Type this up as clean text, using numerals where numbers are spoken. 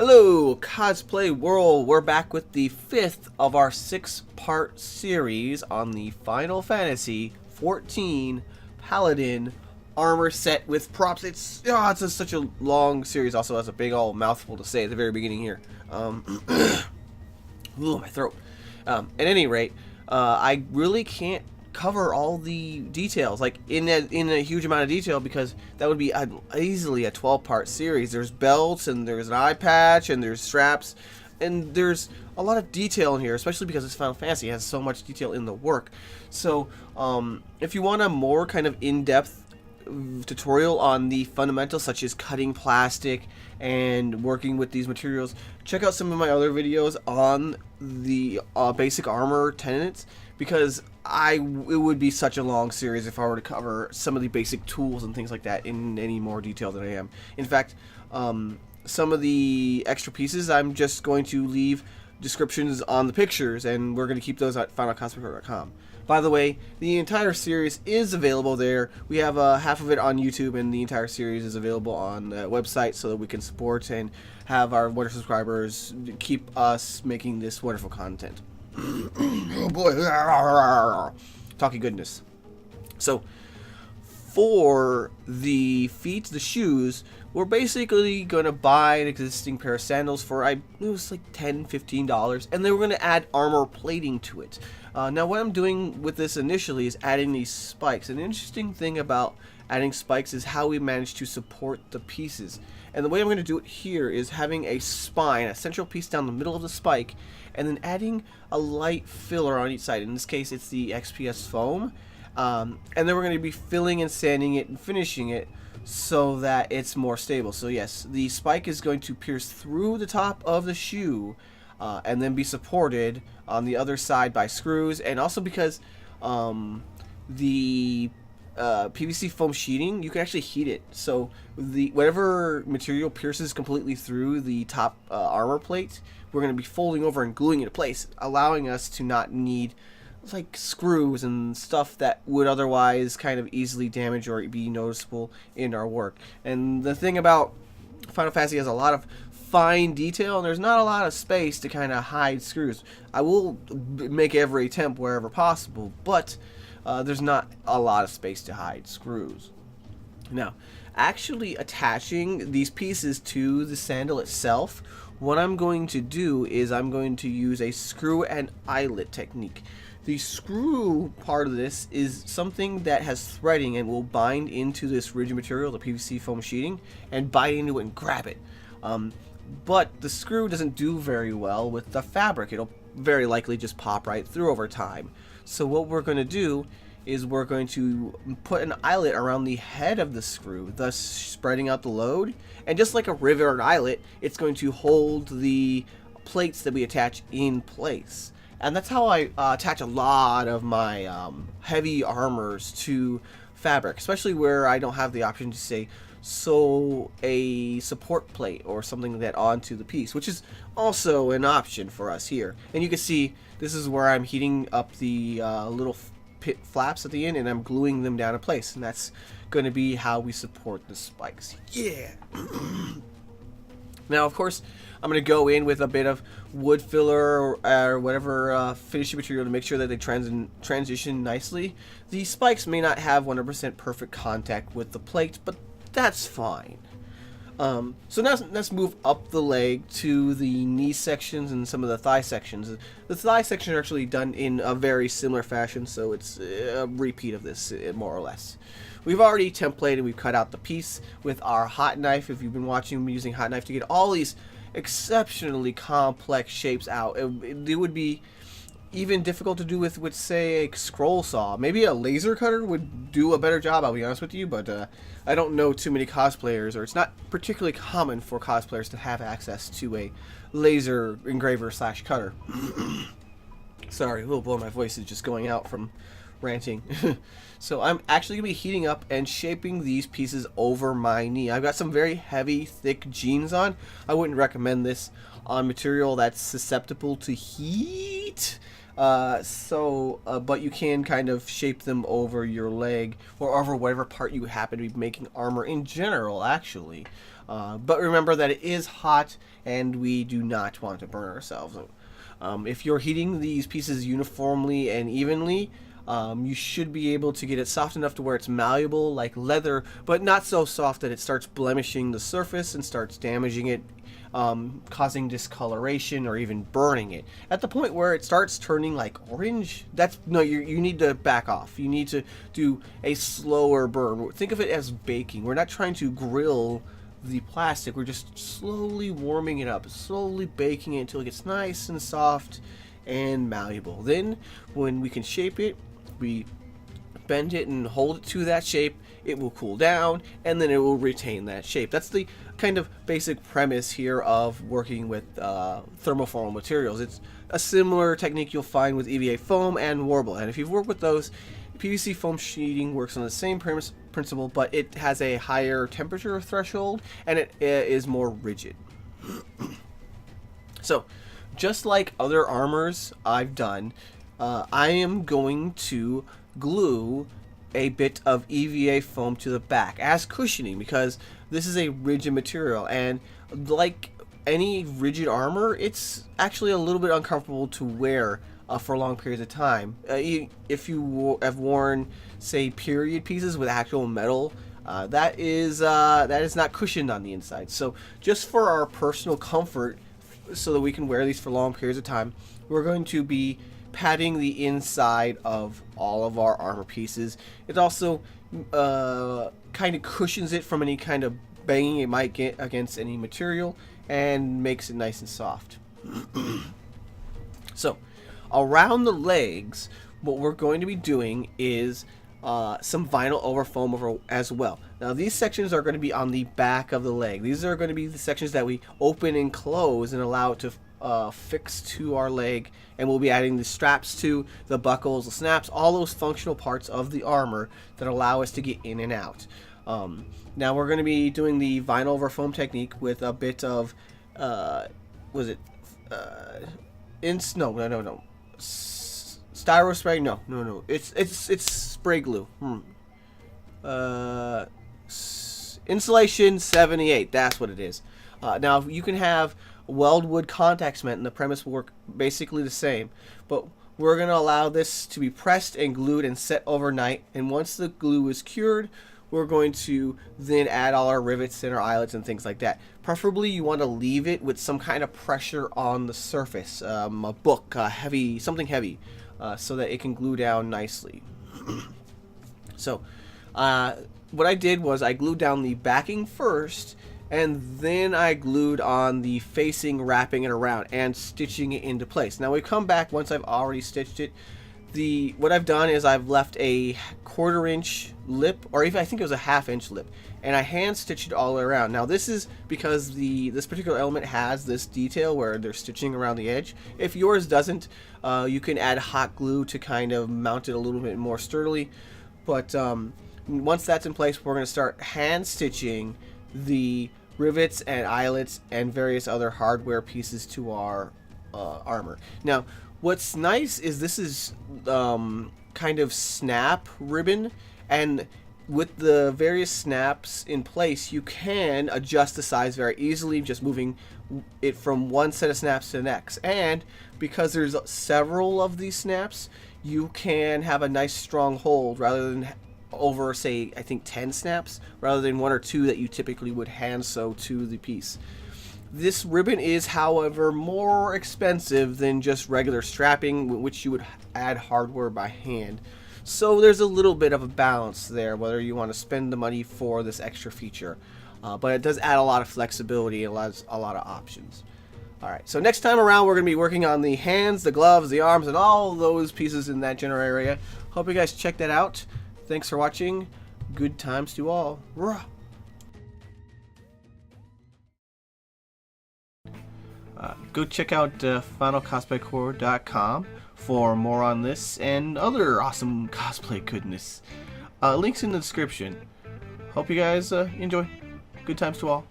Hello, Cosplay World. We're back with the 5th of our 6-part series on the Final Fantasy 14 Paladin armor set with props. It's such a long series. Also has a big old mouthful to say at the very beginning here. Ooh, my throat. At any rate, I really can't cover all the details like in a huge amount of detail, because that would be easily a 12-part series. There's belts and there's an eye patch and there's straps and there's a lot of detail in here, especially because it's Final Fantasy. It has so much detail in the work. So if you want a more kind of in-depth tutorial on the fundamentals such as cutting plastic and working with these materials, check out some of my other videos on the basic armor tenets, because it would be such a long series if I were to cover some of the basic tools and things like that in any more detail than I am. In fact, some of the extra pieces I'm just going to leave descriptions on the pictures, and we're going to keep those at finalcosplay.com. By the way, the entire series is available there. We have half of it on YouTube, and the entire series is available on the website so that we can support and have our wonderful subscribers keep us making this wonderful content. Oh boy, talking goodness. So for the feet, the shoes, we're basically going to buy an existing pair of sandals for, it was like $10-15, and then we're going to add armor plating to it. Now what I'm doing with this initially is adding these spikes. An interesting thing about adding spikes is how we manage to support the pieces. And the way I'm going to do it here is having a spine, a central piece down the middle of the spike, and then adding a light filler on each side. In this case, it's the XPS foam. And then we're going to be filling and sanding it and finishing it so that it's more stable. So yes, the spike is going to pierce through the top of the shoe and then be supported on the other side by screws. And also because the PVC foam sheeting, you can actually heat it, so whatever material pierces completely through the top armor plate, we're going to be folding over and gluing it in place, allowing us to not need like screws and stuff that would otherwise kind of easily damage or be noticeable in our work. And the thing about Final Fantasy has a lot of fine detail, and there's not a lot of space to kind of hide screws. I will make every attempt wherever possible, but there's not a lot of space to hide screws. Now, actually attaching these pieces to the sandal itself, what I'm going to do is I'm going to use a screw and eyelet technique. The screw part of this is something that has threading and will bind into this rigid material, the PVC foam sheeting, and bite into it and grab it. But the screw doesn't do very well with the fabric. It'll very likely just pop right through over time. So what we're going to do is we're going to put an eyelet around the head of the screw, thus spreading out the load. And just like a rivet or an eyelet, it's going to hold the plates that we attach in place. And that's how I attach a lot of my heavy armors to fabric, especially where I don't have the option to say sew a support plate or something like that onto the piece, which is also an option for us here. And you can see this is where I'm heating up the little pit flaps at the end, and I'm gluing them down in place, and that's going to be how we support the spikes. Yeah. Now, of course, I'm going to go in with a bit of wood filler or whatever finishing material to make sure that they transition nicely. The spikes may not have 100% perfect contact with the plate, but that's fine. So now let's move up the leg to the knee sections and some of the thigh sections. The thigh sections are actually done in a very similar fashion, so it's a repeat of this, more or less. We've already templated, we've cut out the piece with our hot knife. If you've been watching me using hot knife to get all these exceptionally complex shapes out, it would be even difficult to do with say, a scroll saw. Maybe a laser cutter would do a better job, I'll be honest with you, but I don't know too many cosplayers, or it's not particularly common for cosplayers to have access to a laser engraver / cutter. Sorry, a little blow, my voice is just going out from ranting. So I'm actually going to be heating up and shaping these pieces over my knee. I've got some very heavy, thick jeans on. I wouldn't recommend this on material that's susceptible to heat. But you can kind of shape them over your leg or over whatever part you happen to be making armor in general, actually. But remember that it is hot and we do not want to burn ourselves. If you're heating these pieces uniformly and evenly, you should be able to get it soft enough to where it's malleable like leather, but not so soft that it starts blemishing the surface and starts damaging it, causing discoloration or even burning it. At the point where it starts turning like orange, you need to back off. You need to do a slower burn. Think of it as baking. We're not trying to grill the plastic, we're just slowly warming it up, slowly baking it until it gets nice and soft and malleable. Then when we can shape it, we bend it and hold it to that shape. It will cool down and then it will retain that shape. That's the kind of basic premise here of working with thermoformal materials. It's a similar technique you'll find with EVA foam and Warble, and if you've worked with those, PVC foam sheeting works on the same principle, but it has a higher temperature threshold and it is more rigid. So just like other armors I've done, I am going to glue a bit of EVA foam to the back as cushioning, because this is a rigid material, and like any rigid armor, it's actually a little bit uncomfortable to wear for long periods of time. If you have worn, say, period pieces with actual metal, that is not cushioned on the inside. So just for our personal comfort, so that we can wear these for long periods of time, we're going to be padding the inside of all of our armor pieces. It also kind of cushions it from any kind of banging it might get against any material and makes it nice and soft. So around the legs, what we're going to be doing is some vinyl over foam as well. Now these sections are going to be on the back of the leg. These are going to be the sections that we open and close and allow it to fix to our leg, and we'll be adding the straps to, the buckles, the snaps, all those functional parts of the armor that allow us to get in and out. Now we're going to be doing the vinyl over foam technique with a bit of styro spray. No, it's spray glue. Insulation 78, that's what it is. Now you can have weldwood contact cement and the premise will work basically the same, but we're going to allow this to be pressed and glued and set overnight, and once the glue is cured, we're going to then add all our rivets and our eyelets and things like that. Preferably you want to leave it with some kind of pressure on the surface, a book, something heavy, so that it can glue down nicely. So what I did was I glued down the backing first, and then I glued on the facing, wrapping it around and stitching it into place. Now we come back once I've already stitched it. What I've done is I've left a 1/4 inch lip, or even I think it was a 1/2 inch lip, and I hand stitched it all the way around. Now this is because this particular element has this detail where they're stitching around the edge. If yours doesn't, you can add hot glue to kind of mount it a little bit more sturdily. But once that's in place, we're going to start hand stitching the rivets and eyelets and various other hardware pieces to our armor. Now what's nice is this is kind of snap ribbon, and with the various snaps in place you can adjust the size very easily, just moving it from one set of snaps to the next. And because there's several of these snaps, you can have a nice strong hold rather than over, say, I think 10 snaps, rather than 1 or 2 that you typically would hand sew to the piece. This ribbon is, however, more expensive than just regular strapping, which you would add hardware by hand. So there's a little bit of a balance there, whether you want to spend the money for this extra feature. But it does add a lot of flexibility and allows a lot of options. Alright, so next time around we're going to be working on the hands, the gloves, the arms, and all those pieces in that general area. Hope you guys check that out. Thanks for watching. Good times to all. Rah! Go check out finalcosplaycore.com for more on this and other awesome cosplay goodness. Links in the description. Hope you guys enjoy. Good times to all.